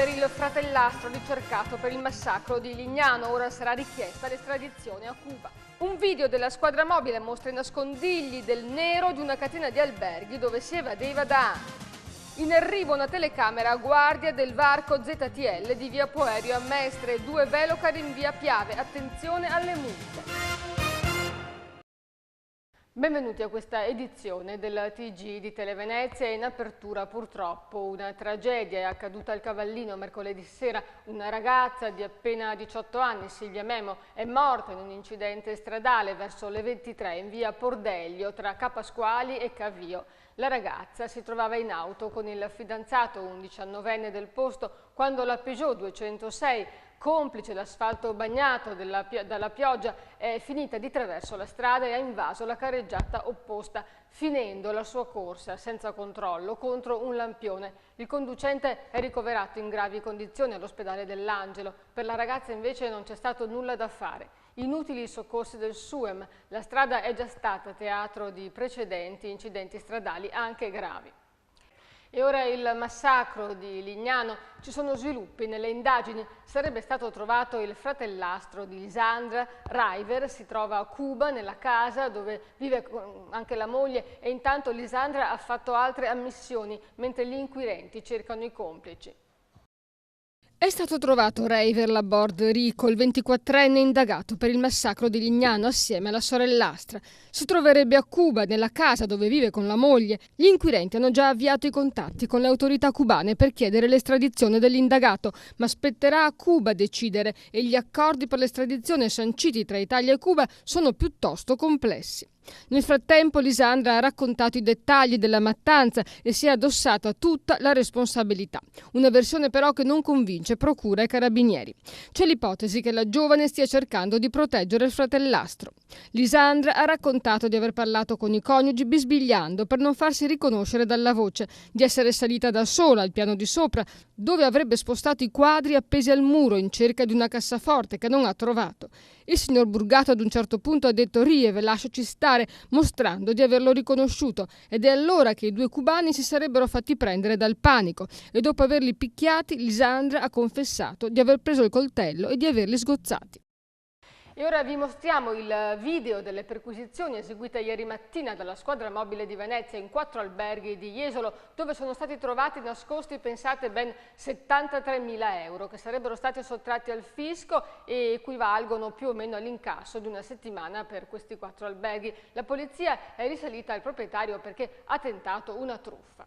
Ryder, il fratellastro ricercato per il massacro di Lignano. Ora sarà richiesta l'estradizione a Cuba. Un video della squadra mobile mostra i nascondigli del nero di una catena di alberghi dove si evadeva da anni. In arrivo una telecamera a guardia del varco ZTL di via Poerio a Mestre, 2 velocar in via Piave. Attenzione alle multe. Benvenuti a questa edizione del TG di Televenezia. In apertura purtroppo una tragedia è accaduta al Cavallino mercoledì sera. Una ragazza di appena 18 anni, Silvia Memo, è morta in un incidente stradale verso le 23 in via Pordello tra Capasquali e Cavio. La ragazza si trovava in auto con il fidanzato, un 19enne del posto, quando la Peugeot 206, complice l'asfalto bagnato dalla pioggia, è finita di traverso la strada e ha invaso la carreggiata opposta, finendo la sua corsa senza controllo contro un lampione. Il conducente è ricoverato in gravi condizioni all'ospedale dell'Angelo. Per la ragazza invece non c'è stato nulla da fare. Inutili i soccorsi del SUEM, la strada è già stata teatro di precedenti incidenti stradali anche gravi. E ora il massacro di Lignano. Ci sono sviluppi nelle indagini. Sarebbe stato trovato il fratellastro di Lisandra. Ryder si trova a Cuba, nella casa dove vive anche la moglie, e intanto Lisandra ha fatto altre ammissioni, mentre gli inquirenti cercano i complici. È stato trovato Ryder Laborde Rico, il 24enne indagato per il massacro di Lignano assieme alla sorellastra. Si troverebbe a Cuba, nella casa dove vive con la moglie. Gli inquirenti hanno già avviato i contatti con le autorità cubane per chiedere l'estradizione dell'indagato, ma spetterà a Cuba decidere e gli accordi per l'estradizione sanciti tra Italia e Cuba sono piuttosto complessi. Nel frattempo Lisandra ha raccontato i dettagli della mattanza e si è addossata tutta la responsabilità. Una versione però che non convince procura e carabinieri. C'è l'ipotesi che la giovane stia cercando di proteggere il fratellastro. Lisandra ha raccontato di aver parlato con i coniugi bisbigliando per non farsi riconoscere dalla voce, di essere salita da sola al piano di sopra, dove avrebbe spostato i quadri appesi al muro in cerca di una cassaforte che non ha trovato. Il signor Burgato ad un certo punto ha detto «Rieve, lasciaci stare», mostrando di averlo riconosciuto, ed è allora che i 2 cubani si sarebbero fatti prendere dal panico e dopo averli picchiati Lisandra ha confessato di aver preso il coltello e di averli sgozzati. E ora vi mostriamo il video delle perquisizioni eseguite ieri mattina dalla squadra mobile di Venezia in 4 alberghi di Jesolo, dove sono stati trovati nascosti, pensate, ben 73.000 euro che sarebbero stati sottratti al fisco e equivalgono più o meno all'incasso di una settimana per questi 4 alberghi. La polizia è risalita al proprietario perché ha tentato una truffa.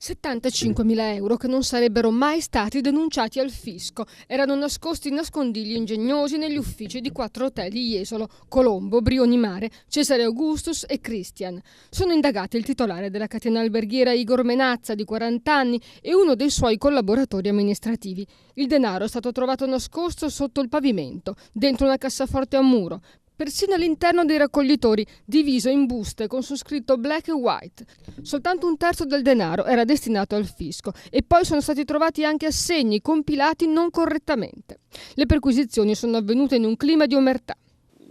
75.000 euro che non sarebbero mai stati denunciati al fisco. Erano nascosti in nascondigli ingegnosi negli uffici di 4 hotel di Jesolo, Colombo, Brioni Mare, Cesare Augustus e Christian. Sono indagati il titolare della catena alberghiera Igor Menazza, di 40 anni, e uno dei suoi collaboratori amministrativi. Il denaro è stato trovato nascosto sotto il pavimento, dentro una cassaforte a muro, persino all'interno dei raccoglitori, diviso in buste con su scritto black e white. Soltanto 1/3 del denaro era destinato al fisco e poi sono stati trovati anche assegni compilati non correttamente. Le perquisizioni sono avvenute in un clima di omertà.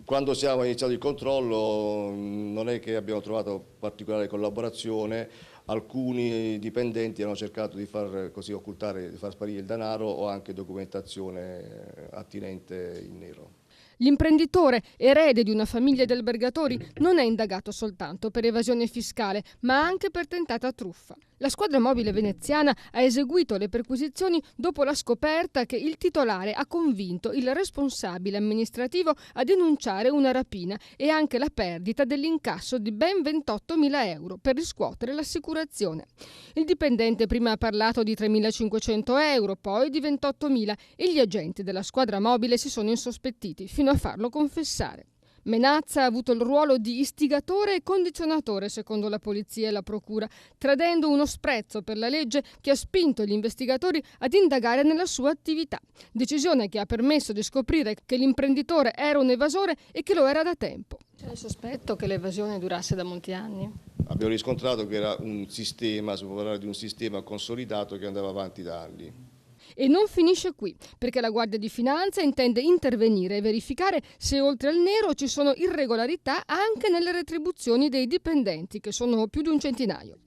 Quando siamo iniziato il controllo non è che abbiamo trovato particolare collaborazione. Alcuni dipendenti hanno cercato di far così occultare, di far sparire il denaro o anche documentazione attinente in nero. L'imprenditore, erede di una famiglia di albergatori, non è indagato soltanto per evasione fiscale, ma anche per tentata truffa. La squadra mobile veneziana ha eseguito le perquisizioni dopo la scoperta che il titolare ha convinto il responsabile amministrativo a denunciare una rapina e anche la perdita dell'incasso di ben 28.000 euro per riscuotere l'assicurazione. Il dipendente prima ha parlato di 3.500 euro, poi di 28.000 e gli agenti della squadra mobile si sono insospettiti fino a farlo confessare. Menazza ha avuto il ruolo di istigatore e condizionatore, secondo la polizia e la procura, tradendo uno sprezzo per la legge che ha spinto gli investigatori ad indagare nella sua attività. Decisione che ha permesso di scoprire che l'imprenditore era un evasore e che lo era da tempo. C'è il sospetto che l'evasione durasse da molti anni? Abbiamo riscontrato che era un sistema, si può parlare di un sistema consolidato che andava avanti da anni. E non finisce qui, perché la Guardia di Finanza intende intervenire e verificare se oltre al nero ci sono irregolarità anche nelle retribuzioni dei dipendenti, che sono più di un centinaio.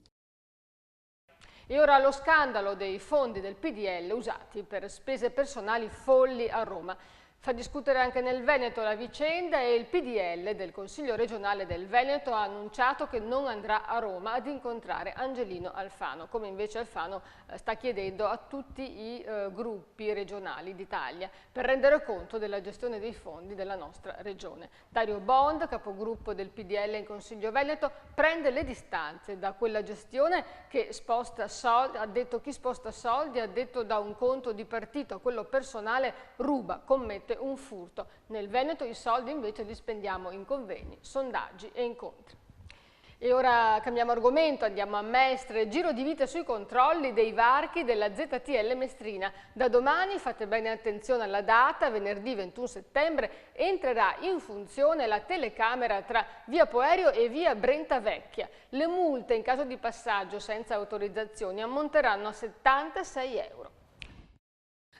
E ora lo scandalo dei fondi del PDL usati per spese personali folli a Roma. Fa discutere anche nel Veneto la vicenda e il PDL del Consiglio regionale del Veneto ha annunciato che non andrà a Roma ad incontrare Angelino Alfano, come invece Alfano sta chiedendo a tutti i gruppi regionali d'Italia per rendere conto della gestione dei fondi della nostra regione. Dario Bond, capogruppo del PDL in Consiglio Veneto, prende le distanze da quella gestione che sposta soldi, ha detto chi sposta soldi, ha detto da un conto di partito a quello personale ruba, commette un furto. Nel Veneto i soldi invece li spendiamo in convegni, sondaggi e incontri. E ora cambiamo argomento, andiamo a Mestre, giro di vite sui controlli dei varchi della ZTL Mestrina. Da domani, fate bene attenzione alla data, venerdì 21 settembre, entrerà in funzione la telecamera tra via Poerio e via Brenta Vecchia. Le multe in caso di passaggio senza autorizzazioni ammonteranno a 76 euro.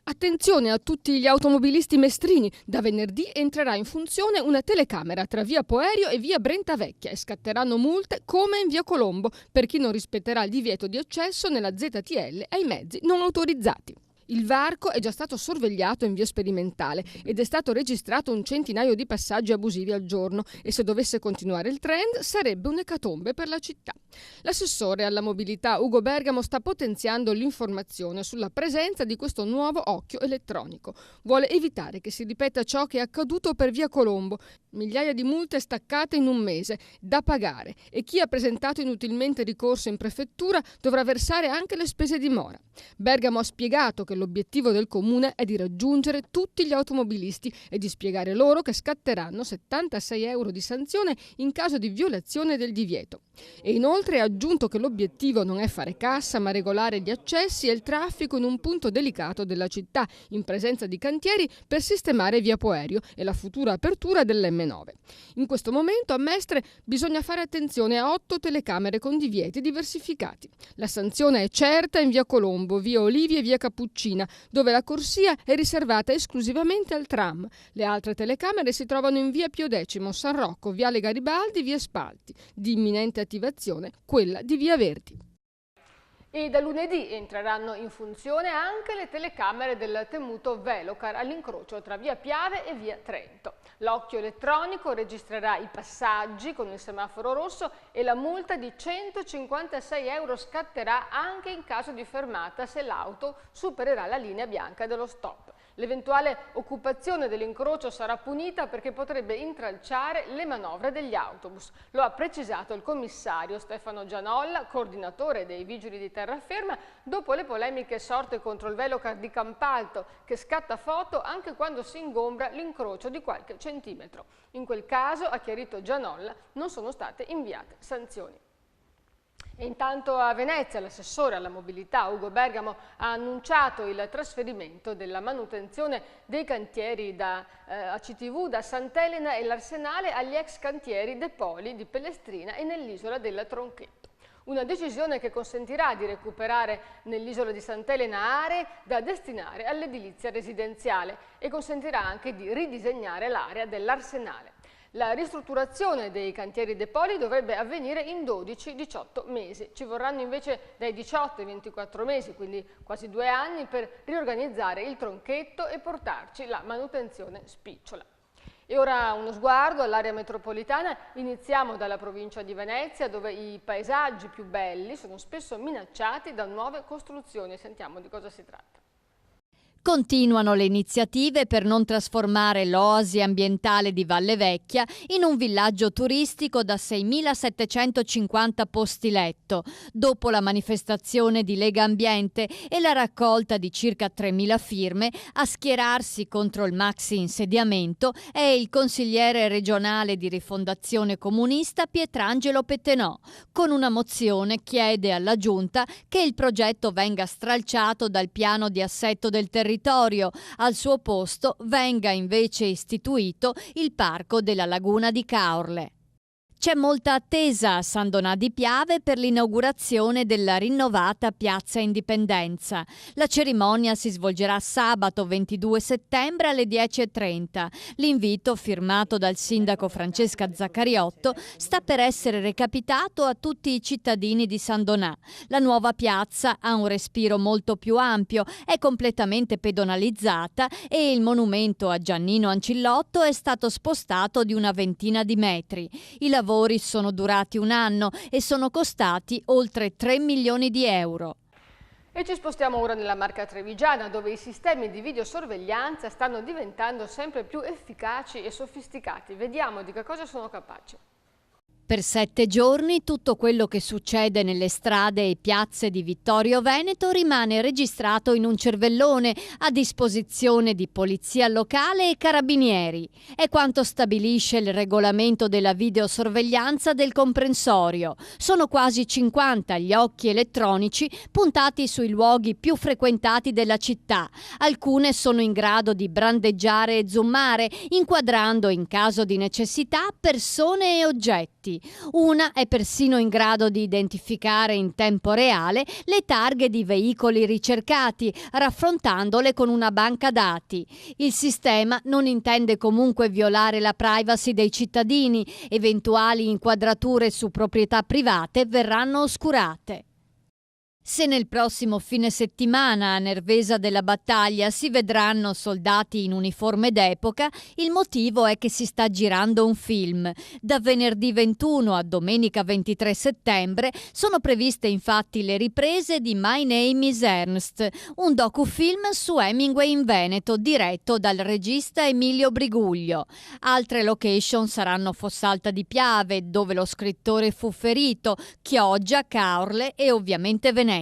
Attenzione a tutti gli automobilisti mestrini, da venerdì entrerà in funzione una telecamera tra via Poerio e via Brenta Vecchia e scatteranno multe come in via Colombo per chi non rispetterà il divieto di accesso nella ZTL ai mezzi non autorizzati. Il varco è già stato sorvegliato in via sperimentale ed è stato registrato un centinaio di passaggi abusivi al giorno e se dovesse continuare il trend sarebbe un'ecatombe per la città. L'assessore alla mobilità Ugo Bergamo sta potenziando l'informazione sulla presenza di questo nuovo occhio elettronico. Vuole evitare che si ripeta ciò che è accaduto per via Colombo. Migliaia di multe staccate in un mese, da pagare, e chi ha presentato inutilmente ricorso in prefettura dovrà versare anche le spese di mora. Bergamo ha spiegato che l'obiettivo del comune è di raggiungere tutti gli automobilisti e di spiegare loro che scatteranno 76 euro di sanzione in caso di violazione del divieto. E inoltre ha aggiunto che l'obiettivo non è fare cassa ma regolare gli accessi e il traffico in un punto delicato della città, in presenza di cantieri per sistemare via Poerio e la futura apertura dell'M9. In questo momento a Mestre bisogna fare attenzione a 8 telecamere con divieti diversificati. La sanzione è certa in via Colombo, via Olivi e via Cappuccina, dove la corsia è riservata esclusivamente al tram. Le altre telecamere si trovano in via Pio X, San Rocco, viale Garibaldi, via Spalti. Di imminente attivazione quella di via Verdi. E da lunedì entreranno in funzione anche le telecamere del temuto Velocar all'incrocio tra via Piave e via Trento. L'occhio elettronico registrerà i passaggi con il semaforo rosso e la multa di 156 euro scatterà anche in caso di fermata se l'auto supererà la linea bianca dello stop. L'eventuale occupazione dell'incrocio sarà punita perché potrebbe intralciare le manovre degli autobus. Lo ha precisato il commissario Stefano Gianolla, coordinatore dei Vigili di Terraferma, dopo le polemiche sorte contro il Velocar di Campalto, che scatta foto anche quando si ingombra l'incrocio di qualche centimetro. In quel caso, ha chiarito Gianolla, non sono state inviate sanzioni. E intanto a Venezia l'assessore alla mobilità Ugo Bergamo ha annunciato il trasferimento della manutenzione dei cantieri ACTV da Sant'Elena e l'Arsenale agli ex cantieri De Poli di Pellestrina e nell'isola del Tronchetto. Una decisione che consentirà di recuperare nell'isola di Sant'Elena aree da destinare all'edilizia residenziale e consentirà anche di ridisegnare l'area dell'Arsenale. La ristrutturazione dei cantieri De Poli dovrebbe avvenire in 12-18 mesi. Ci vorranno invece dai 18 ai 24 mesi, quindi quasi 2 anni, per riorganizzare il tronchetto e portarci la manutenzione spicciola. E ora uno sguardo all'area metropolitana. Iniziamo dalla provincia di Venezia, dove i paesaggi più belli sono spesso minacciati da nuove costruzioni. Sentiamo di cosa si tratta. Continuano le iniziative per non trasformare l'oasi ambientale di Valle Vecchia in un villaggio turistico da 6.750 posti letto. Dopo la manifestazione di Lega Ambiente e la raccolta di circa 3.000 firme, a schierarsi contro il maxi insediamento è il consigliere regionale di Rifondazione Comunista Pietrangelo Pettenò. Con una mozione chiede alla Giunta che il progetto venga stralciato dal piano di assetto del territorio. Al suo posto venga invece istituito il Parco della Laguna di Caorle. C'è molta attesa a San Donà di Piave per l'inaugurazione della rinnovata Piazza Indipendenza. La cerimonia si svolgerà sabato 22 settembre alle 10:30. L'invito, firmato dal sindaco Francesca Zaccariotto, sta per essere recapitato a tutti i cittadini di San Donà. La nuova piazza ha un respiro molto più ampio, è completamente pedonalizzata e il monumento a Giannino Ancillotto è stato spostato di una ventina di metri. I lavori sono durati un anno e sono costati oltre 3 milioni di euro. E ci spostiamo ora nella Marca Trevigiana, dove i sistemi di videosorveglianza stanno diventando sempre più efficaci e sofisticati. Vediamo di che cosa sono capaci. Per 7 giorni tutto quello che succede nelle strade e piazze di Vittorio Veneto rimane registrato in un cervellone a disposizione di polizia locale e carabinieri. È quanto stabilisce il regolamento della videosorveglianza del comprensorio. Sono quasi 50 gli occhi elettronici puntati sui luoghi più frequentati della città. Alcune sono in grado di brandeggiare e zoomare, inquadrando in caso di necessità persone e oggetti. Una è persino in grado di identificare in tempo reale le targhe di veicoli ricercati, raffrontandole con una banca dati. Il sistema non intende comunque violare la privacy dei cittadini. Eventuali inquadrature su proprietà private verranno oscurate. Se nel prossimo fine settimana a Nervesa della Battaglia si vedranno soldati in uniforme d'epoca, il motivo è che si sta girando un film. Da venerdì 21 a domenica 23 settembre sono previste infatti le riprese di My Name is Ernst, un docufilm su Hemingway in Veneto diretto dal regista Emilio Briguglio. Altre location saranno Fossalta di Piave, dove lo scrittore fu ferito, Chioggia, Caorle e ovviamente Venezia.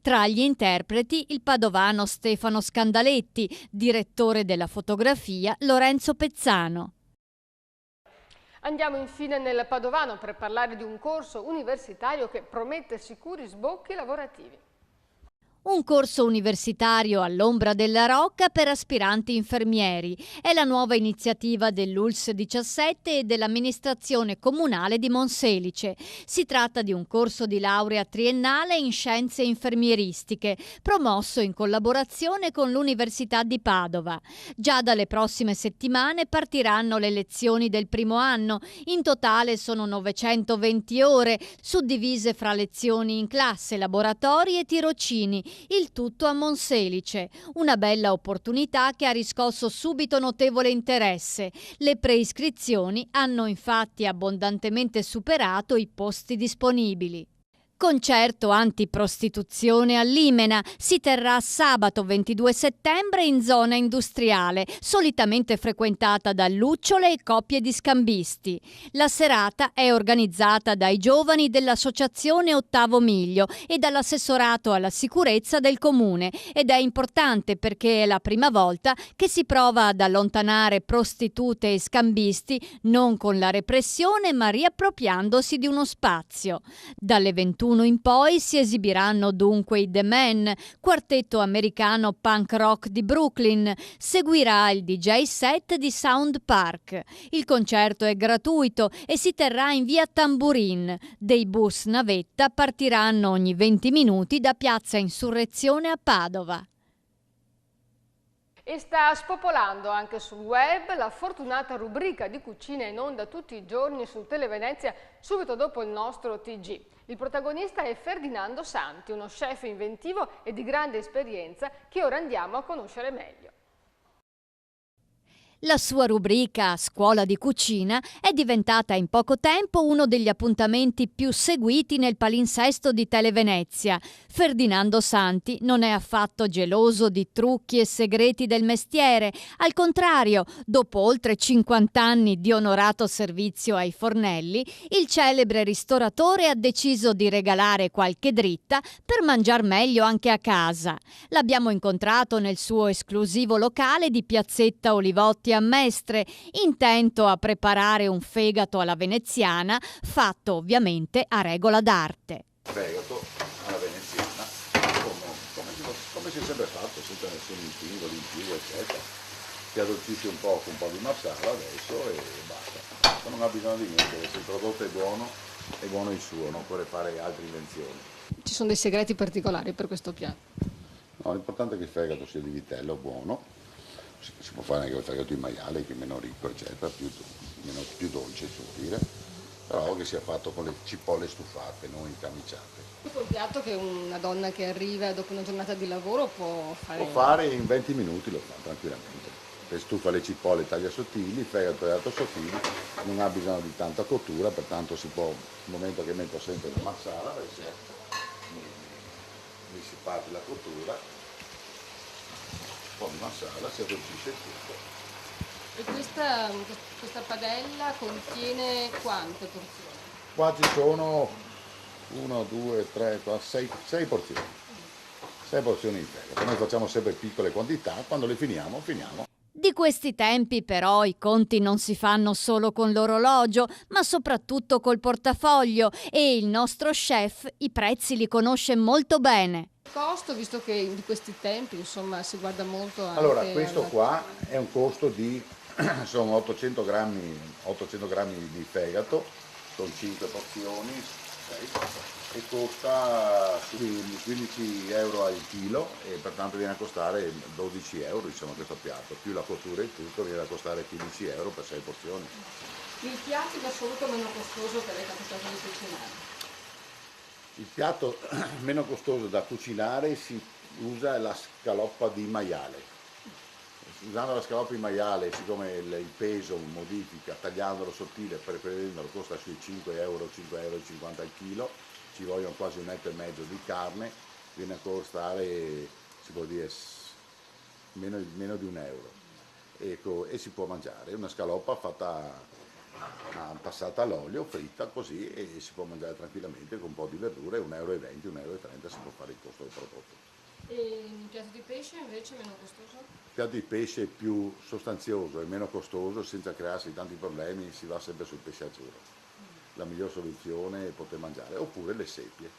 Tra gli interpreti il padovano Stefano Scandaletti, direttore della fotografia Lorenzo Pezzano. Andiamo infine nel Padovano per parlare di un corso universitario che promette sicuri sbocchi lavorativi. Un corso universitario all'ombra della rocca per aspiranti infermieri. È la nuova iniziativa dell'ULSS 17 e dell'amministrazione comunale di Monselice. Si tratta di un corso di laurea triennale in scienze infermieristiche, promosso in collaborazione con l'Università di Padova. Già dalle prossime settimane partiranno le lezioni del primo anno. In totale sono 920 ore, suddivise fra lezioni in classe, laboratori e tirocini. Il tutto a Monselice, una bella opportunità che ha riscosso subito notevole interesse. Le preiscrizioni hanno infatti abbondantemente superato i posti disponibili. Concerto antiprostituzione all'Imena si terrà sabato 22 settembre in zona industriale, solitamente frequentata da lucciole e coppie di scambisti. La serata è organizzata dai giovani dell'associazione Ottavo Miglio e dall'assessorato alla sicurezza del comune ed è importante perché è la prima volta che si prova ad allontanare prostitute e scambisti non con la repressione ma riappropriandosi di uno spazio. Dalle 21 in poi si esibiranno dunque i The Men, quartetto americano punk rock di Brooklyn. Seguirà il DJ set di Sound Park. Il concerto è gratuito e si terrà in via Tamburin. Dei bus navetta partiranno ogni 20 minuti da Piazza Insurrezione a Padova. E sta spopolando anche sul web la fortunata rubrica di cucina in onda tutti i giorni su Televenezia subito dopo il nostro TG. Il protagonista è Ferdinando Santi, uno chef inventivo e di grande esperienza che ora andiamo a conoscere meglio. La sua rubrica Scuola di cucina è diventata in poco tempo uno degli appuntamenti più seguiti nel palinsesto di Televenezia. Ferdinando Santi non è affatto geloso di trucchi e segreti del mestiere. Al contrario, dopo oltre 50 anni di onorato servizio ai fornelli, il celebre ristoratore ha deciso di regalare qualche dritta per mangiar meglio anche a casa. L'abbiamo incontrato nel suo esclusivo locale di Piazzetta Olivotti a Mestre, intento a preparare un fegato alla veneziana, fatto ovviamente a regola d'arte. Fegato alla veneziana, come si è sempre fatto, senza nessun impino, eccetera. Si addolcisce un po' con un po' di marsala adesso e basta. fatto, non ha bisogno di niente, se il prodotto è buono il suo, non occorre fare altre invenzioni. Ci sono dei segreti particolari per questo piatto? No, l'importante è che il fegato sia di vitello buono, si può fare anche il fegato di maiale che è meno ricco eccetera, più dolce si può dire, però che sia fatto con le cipolle stufate, non incamiciate. Questo è un piatto che una donna che arriva dopo una giornata di lavoro può fare? Può fare in 20 minuti, lo fa tranquillamente. Se stufa le cipolle, taglia sottili, il fegato tagliato sottili, non ha bisogno di tanta cottura, pertanto si può, nel momento che metto sempre la marsala, mi si parte la cottura, un po' di marsala, si addolcisce il tutto. E questa padella contiene quante porzioni? Qua ci sono 1, 2, 3, 4, 6 porzioni. 6 porzioni di fegato. Noi facciamo sempre piccole quantità, quando le finiamo. Di questi tempi però i conti non si fanno solo con l'orologio, ma soprattutto col portafoglio e il nostro chef i prezzi li conosce molto bene. Il costo, visto che di questi tempi insomma si guarda molto anche Allora, questo qua è un costo di sono 800 grammi di fegato, sono 5 porzioni, e costa sui 15 euro al chilo e pertanto viene a costare 12 euro insomma, questo piatto, più la cottura e tutto viene a costare 15 euro per 6 porzioni. Il piatto in assoluto meno costoso che lei è capitato di cucinare? Il piatto meno costoso da cucinare si usa la scaloppa di maiale. Usando la scaloppa di maiale, siccome il peso modifica, tagliandolo sottile, preferendolo, costa sui 5 euro, 5,50 euro al chilo, ci vogliono quasi 1,5 metro di carne, viene a costare, si può dire, meno di 1 euro. Ecco, e si può mangiare, una scaloppa passata all'olio, fritta così, e si può mangiare tranquillamente con un po' di verdure, 1,20 euro, 1,30 euro si può fare il costo del prodotto. E il piatto di pesce invece meno costoso? Il piatto di pesce è più sostanzioso e meno costoso, senza crearsi tanti problemi, si va sempre sul pesce azzurro. La miglior soluzione è poter mangiare, oppure le seppie.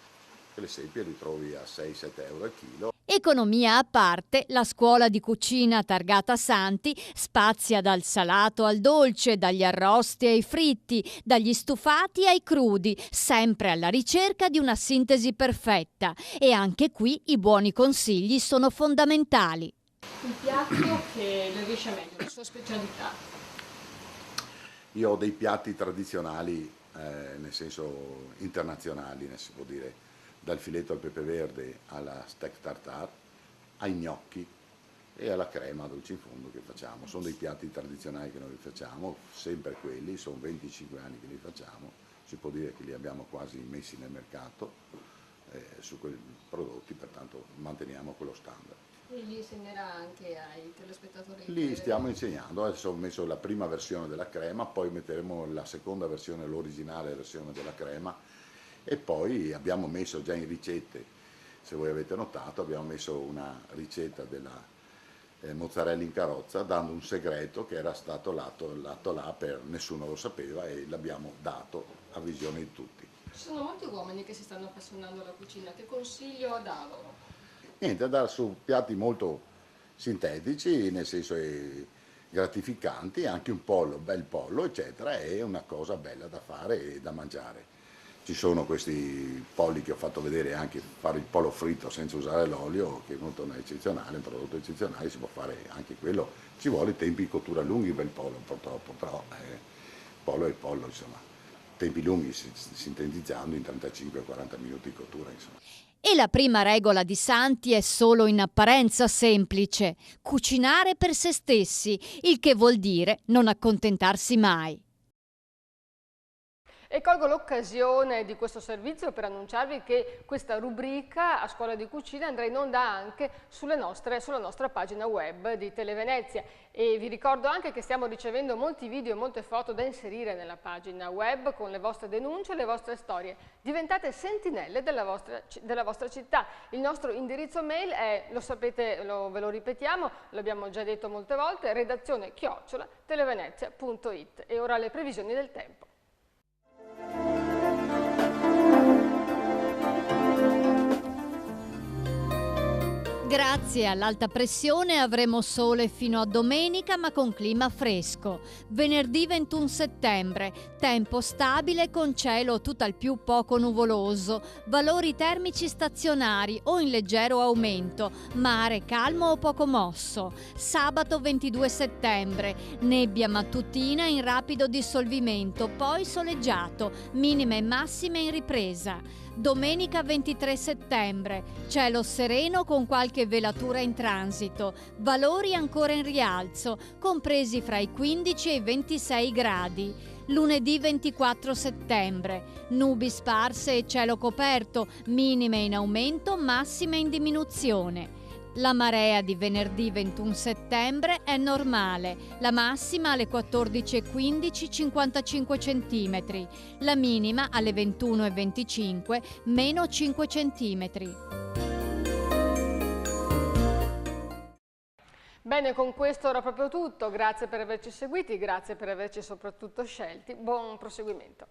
Le seppie li trovi a 6-7 euro al chilo. Economia a parte, la scuola di cucina targata Santi spazia dal salato al dolce, dagli arrosti ai fritti, dagli stufati ai crudi, sempre alla ricerca di una sintesi perfetta. E anche qui i buoni consigli sono fondamentali. Il piatto che le riesce meglio, la sua specialità? Io ho dei piatti tradizionali, nel senso internazionali, si può dire, dal filetto al pepe verde alla steak tartare, ai gnocchi e alla crema dolce in fondo che facciamo. Sono dei piatti tradizionali che noi facciamo, sempre quelli, sono 25 anni che li facciamo, si può dire che li abbiamo quasi messi nel mercato su quei prodotti, pertanto manteniamo quello standard. E li insegnerà anche ai telespettatori? Li stiamo insegnando, adesso ho messo la prima versione della crema, poi metteremo la seconda versione, l'originale versione della crema, e poi abbiamo messo già in ricette, se voi avete notato, abbiamo messo una ricetta della mozzarella in carrozza, dando un segreto che era stato lato là, per nessuno lo sapeva e l'abbiamo dato a visione di tutti. Ci sono molti uomini che si stanno appassionando alla cucina, che consiglio dà loro? Niente, andare su piatti molto sintetici, nel senso gratificanti, anche un bel pollo, eccetera, è una cosa bella da fare e da mangiare. Ci sono questi polli che ho fatto vedere, anche fare il pollo fritto senza usare l'olio, che è molto eccezionale, un prodotto eccezionale, si può fare anche quello. Ci vuole tempi di cottura lunghi per il pollo, purtroppo, però il pollo è il pollo, insomma. Tempi lunghi, sintetizzando in 35-40 minuti di cottura, insomma. E la prima regola di Santi è solo in apparenza semplice: cucinare per se stessi, il che vuol dire non accontentarsi mai. E colgo l'occasione di questo servizio per annunciarvi che questa rubrica a Scuola di Cucina andrà in onda anche sulla nostra pagina web di Televenezia. E vi ricordo anche che stiamo ricevendo molti video e molte foto da inserire nella pagina web con le vostre denunce e le vostre storie. Diventate sentinelle della vostra città. Il nostro indirizzo mail è, lo sapete, ve lo ripetiamo, l'abbiamo già detto molte volte, redazione@televenezia.it. E ora le previsioni del tempo. Grazie all'alta pressione avremo sole fino a domenica, ma con clima fresco. Venerdì 21 settembre, tempo stabile con cielo tutt'al più poco nuvoloso, valori termici stazionari o in leggero aumento, mare calmo o poco mosso. Sabato 22 settembre, nebbia mattutina in rapido dissolvimento, poi soleggiato, minime e massime in ripresa. Domenica 23 settembre, cielo sereno con qualche velatura in transito, valori ancora in rialzo, compresi fra i 15 e i 26 gradi. Lunedì 24 settembre, nubi sparse e cielo coperto, minime in aumento, massime in diminuzione. La marea di venerdì 21 settembre è normale, la massima alle 14:15 55 cm, la minima alle 21:25 meno 5 cm. Bene, con questo era proprio tutto. Grazie per averci seguiti, grazie per averci soprattutto scelti. Buon proseguimento.